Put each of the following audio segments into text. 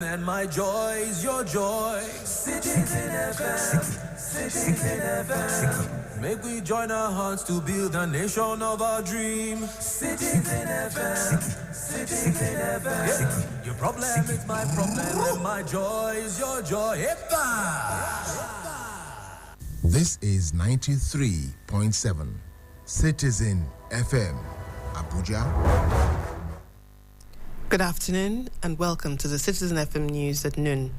And my joy is your joy. Citizen FM. Citizen FM. Make we join our hearts to build a nation of our dream. Citizen FM. Citizen FM. Yeah. Your problem is my problem, and my joy is your joy. This is 93.7 Citizen FM, Abuja. Good afternoon and welcome to the Citizen FM News at noon.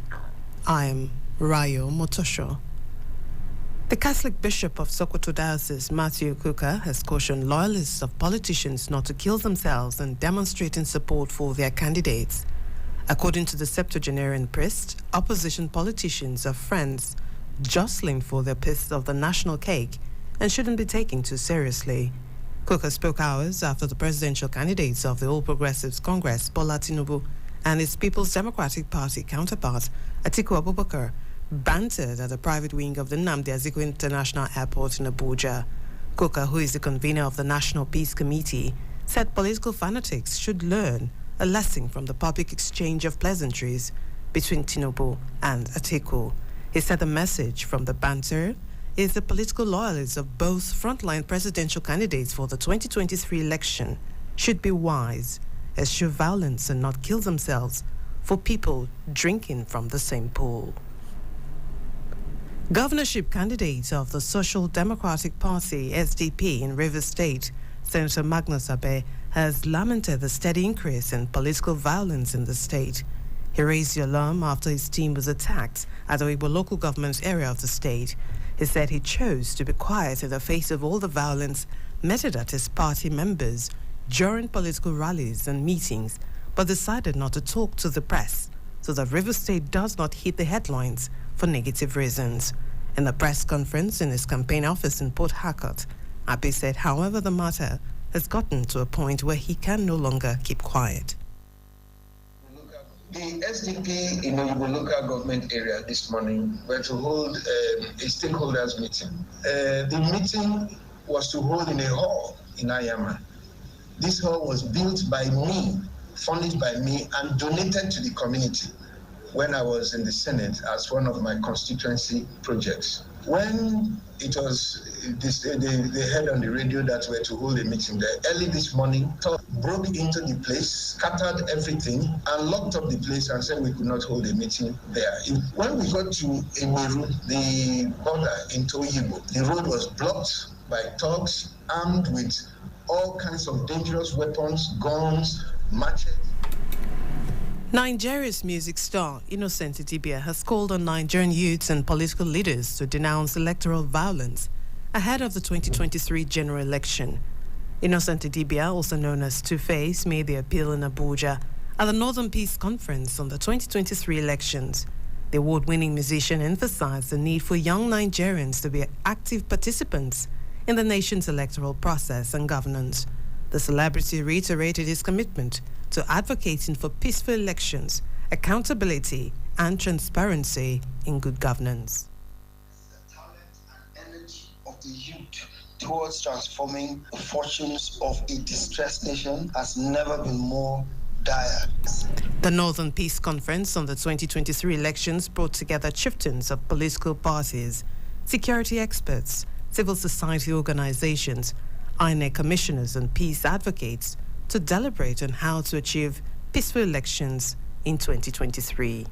I am Rayo Motosho. The Catholic Bishop of Sokoto Diocese, Matthew Kuka, has cautioned loyalists of politicians not to kill themselves and demonstrating support for their candidates. According to the septuagenarian priest, opposition politicians are friends jostling for their piece of the national cake and shouldn't be taken too seriously. Kuka spoke hours after the presidential candidates of the All Progressives Congress, Bola Tinubu, and his People's Democratic Party counterpart, Atiku Abubakar, bantered at the private wing of the Nnamdi Azikiwe International Airport in Abuja. Kuka, who is the convener of the National Peace Committee, said political fanatics should learn a lesson from the public exchange of pleasantries between Tinubu and Atiku. He said the message from the banter is the political loyalists of both frontline presidential candidates for the 2023 election should be wise, eschew violence and not kill themselves for people drinking from the same pool. Governorship candidate of the Social Democratic Party, SDP, in Rivers State, Senator Magnus Abe, has lamented the steady increase in political violence in the state. He raised the alarm after his team was attacked at the Igbo local government area of the state. He said he chose to be quiet in the face of all the violence meted at his party members during political rallies and meetings, but decided not to talk to the press so that Rivers State does not hit the headlines for negative reasons. In a press conference in his campaign office in Port Harcourt, Abe said, however, the matter has gotten to a point where he can no longer keep quiet. The SDP in the local government area this morning were to hold a stakeholders meeting. The meeting was to hold in a hall in Ayama. This hall was built by me, funded by me, and donated to the community when I was in the Senate as one of my constituency projects. When it was they heard on the radio that we were to hold a meeting there, early this morning, broke into the place, scattered everything, and locked up the place and said we could not hold a meeting there. When we got to Emeru, the border into Igbo, the road was blocked by thugs armed with all kinds of dangerous weapons, guns, machetes. Nigeria's music star, Innocent Idibia, has called on Nigerian youths and political leaders to denounce electoral violence ahead of the 2023 general election. Innocent Idibia, also known as Two-Face, made the appeal in Abuja at the Northern Peace Conference on the 2023 elections. The award-winning musician emphasized the need for young Nigerians to be active participants in the nation's electoral process and governance. The celebrity reiterated his commitment to advocating for peaceful elections, accountability, and transparency in good governance. The talent and energy of the youth towards transforming the fortunes of a distressed nation has never been more dire. The Northern Peace Conference on the 2023 elections brought together chieftains of political parties, security experts, civil society organizations, INEC commissioners, and peace advocates to deliberate on how to achieve peaceful elections in 2023.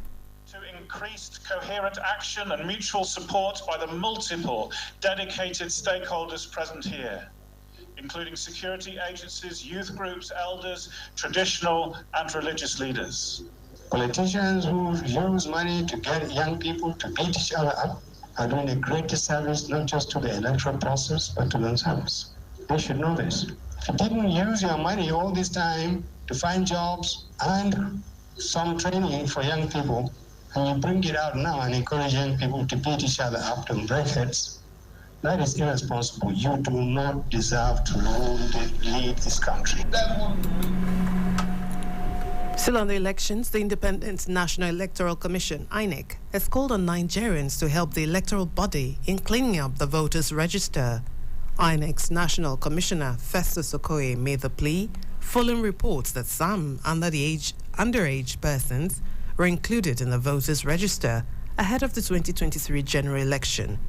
To increased coherent action and mutual support by the multiple dedicated stakeholders present here, including security agencies, youth groups, elders, traditional and religious leaders. Politicians who use money to get young people to beat each other up are doing a great disservice not just to the electoral process but to themselves. They should know this. If you didn't use your money all this time to find jobs and some training for young people, and you bring it out now and encourage young people to beat each other up to break heads, that is irresponsible. You do not deserve to lead this country. Still on the elections, the Independent National Electoral Commission, INEC, has called on Nigerians to help the electoral body in cleaning up the voters' register. INEC's National Commissioner, Festus Okoye, made the plea following reports that some underage persons were included in the voters' register ahead of the 2023 general election.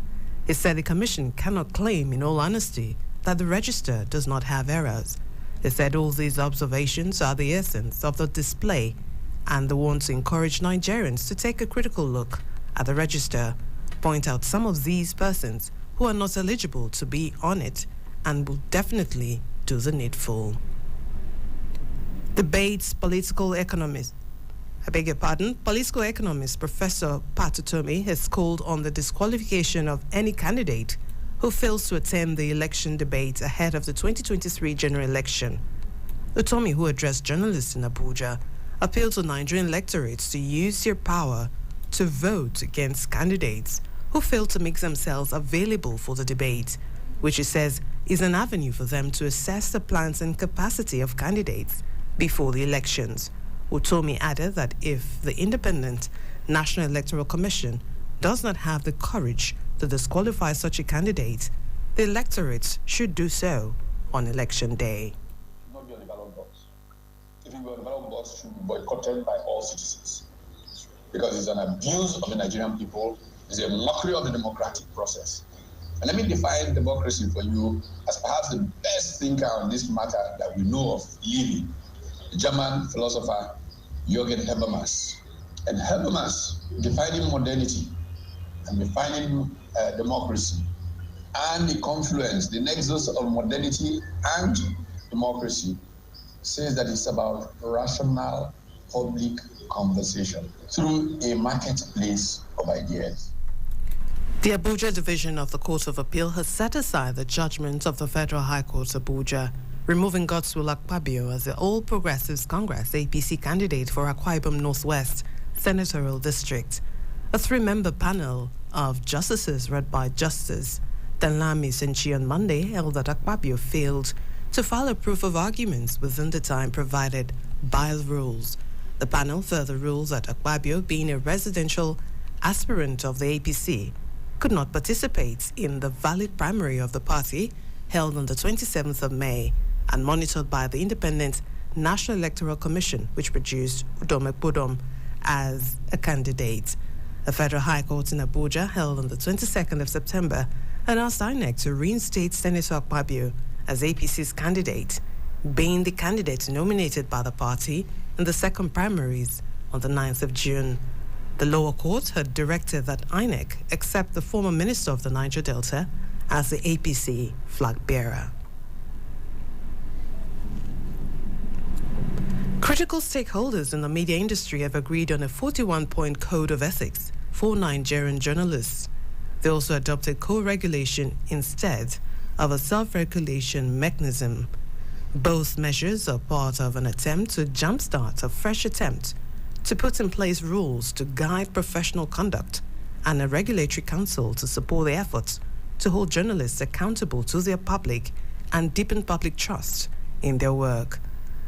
He said the commission cannot claim, in all honesty, that the register does not have errors. He said all these observations are the essence of the display and the want to encourage Nigerians to take a critical look at the register, point out some of these persons who are not eligible to be on it and will definitely do the needful. Debates political economist Professor Patutomi has called on the disqualification of any candidate who fails to attend the election debate ahead of the 2023 general election. Utomi, who addressed journalists in Abuja, appealed to Nigerian electorates to use their power to vote against candidates who fail to make themselves available for the debate, which he says is an avenue for them to assess the plans and capacity of candidates before the elections. Utomi added that if the Independent National Electoral Commission does not have the courage to disqualify such a candidate, the electorates should do so on election day. Not be on the ballot box. If you were on the ballot box, it should be boycotted by all citizens because it's an abuse of the Nigerian people. It's a mockery of the democratic process. And let me define democracy for you as perhaps the best thinker on this matter that we know of living, the German philosopher Jürgen Habermas. And Habermas, defining modernity and defining democracy and the confluence, the nexus of modernity and democracy, says that it's about rational public conversation through a marketplace of ideas. The Abuja division of the Court of Appeal has set aside the judgment of the Federal High Court Abuja, removing Godswill Akpabio as the All Progressives Congress APC candidate for Akwa Ibom Northwest Senatorial District. A three-member panel of justices read by Justice Danlami Senchi on Monday held that Akpabio failed to file a proof of arguments within the time provided by the rules. The panel further rules that Akpabio, being a residential aspirant of the APC, could not participate in the valid primary of the party held on the 27th of May and monitored by the Independent National Electoral Commission, which produced Udom Ekpodom as a candidate. The Federal High Court in Abuja held on the 22nd of September and asked INEC to reinstate Senator Akpabio as APC's candidate, being the candidate nominated by the party in the second primaries on the 9th of June. The lower court had directed that INEC accept the former minister of the Niger Delta as the APC flag bearer. Critical stakeholders in the media industry have agreed on a 41-point code of ethics for Nigerian journalists. They also adopted co-regulation instead of a self-regulation mechanism. Both measures are part of an attempt to jumpstart a fresh attempt to put in place rules to guide professional conduct and a regulatory council to support the efforts to hold journalists accountable to their public and deepen public trust in their work.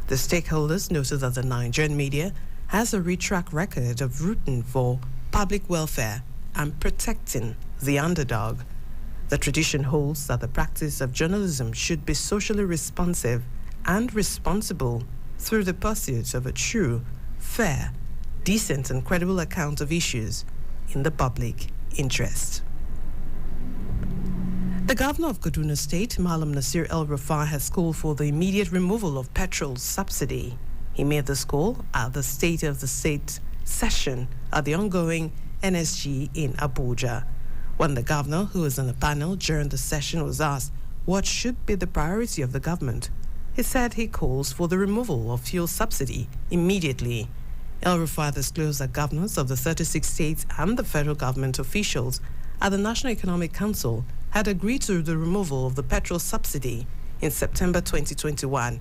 The stakeholders noted that the Nigerian media has a rich track record of rooting for public welfare and protecting the underdog. The tradition holds that the practice of journalism should be socially responsive and responsible through the pursuit of a true, fair, decent and credible account of issues in the public interest. The governor of Kaduna State, Malam Nasir El-Rufai, has called for the immediate removal of petrol subsidy. He made this call at the State of the State session at the ongoing NSG in Abuja. When the governor, who was on a panel during the session, was asked what should be the priority of the government, he said he calls for the removal of fuel subsidy immediately. El-Rufai disclosed that governors of the 36 states and the federal government officials at the National Economic Council had agreed to the removal of the petrol subsidy in September 2021.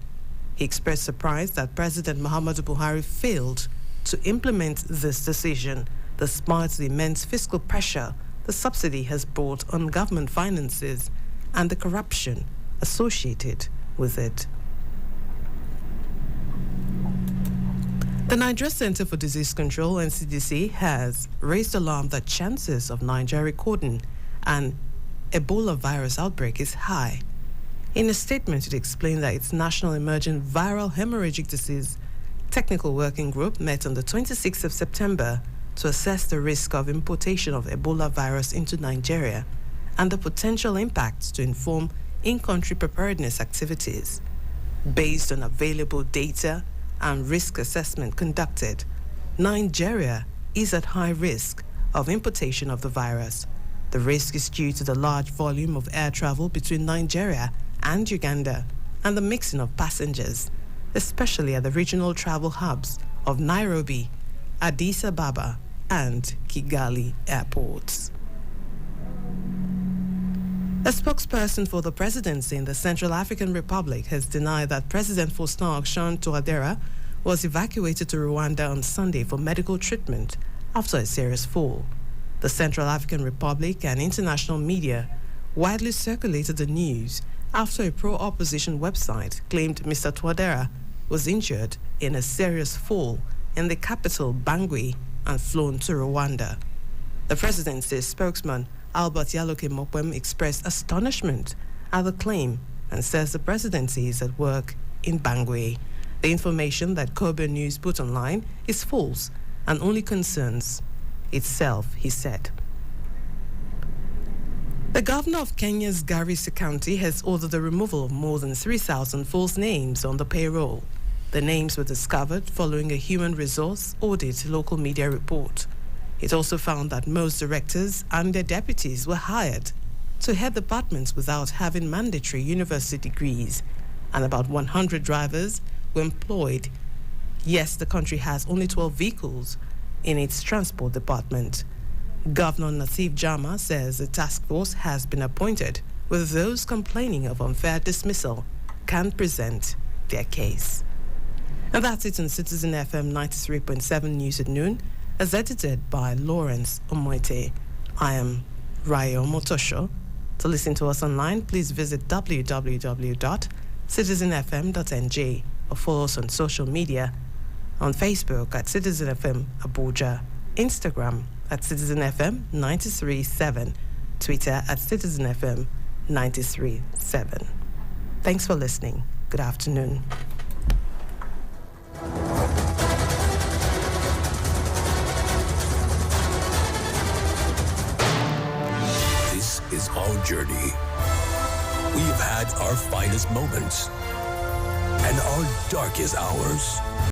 He expressed surprise that President Muhammadu Buhari failed to implement this decision despite the immense fiscal pressure the subsidy has brought on government finances and the corruption associated with it. The Nigeria Center for Disease Control, NCDC, has raised alarm that chances of Nigeria recording an Ebola virus outbreak is high. In a statement, it explained that its national emerging viral hemorrhagic disease Technical Working Group met on the 26th of September to assess the risk of importation of Ebola virus into Nigeria and the potential impacts to inform in-country preparedness activities. Based on available data and risk assessment conducted, Nigeria is at high risk of importation of the virus. The risk is due to the large volume of air travel between Nigeria and Uganda and the mixing of passengers, especially at the regional travel hubs of Nairobi, Addis Ababa, and Kigali airports. A spokesperson for the presidency in the Central African Republic has denied that President Faustin Archange Touadera was evacuated to Rwanda on Sunday for medical treatment after a serious fall. The Central African Republic and international media widely circulated the news after a pro-opposition website claimed Mr. Touadera was injured in a serious fall in the capital, Bangui, and flown to Rwanda. The presidency's spokesman, Albert Yaloke Mopwem, expressed astonishment at the claim and says the presidency is at work in Bangui. The information that Kobe News put online is false and only concerns itself, he said. The governor of Kenya's Garissa County has ordered the removal of more than 3,000 false names on the payroll. The names were discovered following a human resource audit local media report. It also found that most directors and their deputies were hired to head departments without having mandatory university degrees, and about 100 drivers were employed. Yes, the country has only 12 vehicles in its transport department. Governor Nassif Jama says a task force has been appointed with those complaining of unfair dismissal can present their case. And that's it on Citizen FM 93.7 News at Noon, as edited by Lawrence Omoite. I am Rayo Motosho. To listen to us online, please visit www.citizenfm.ng or follow us on social media on Facebook at Citizen FM Abuja, Instagram at Citizen FM 93.7, Twitter at Citizen FM 93.7. Thanks for listening. Good afternoon. This is our journey. We've had our finest moments and our darkest hours.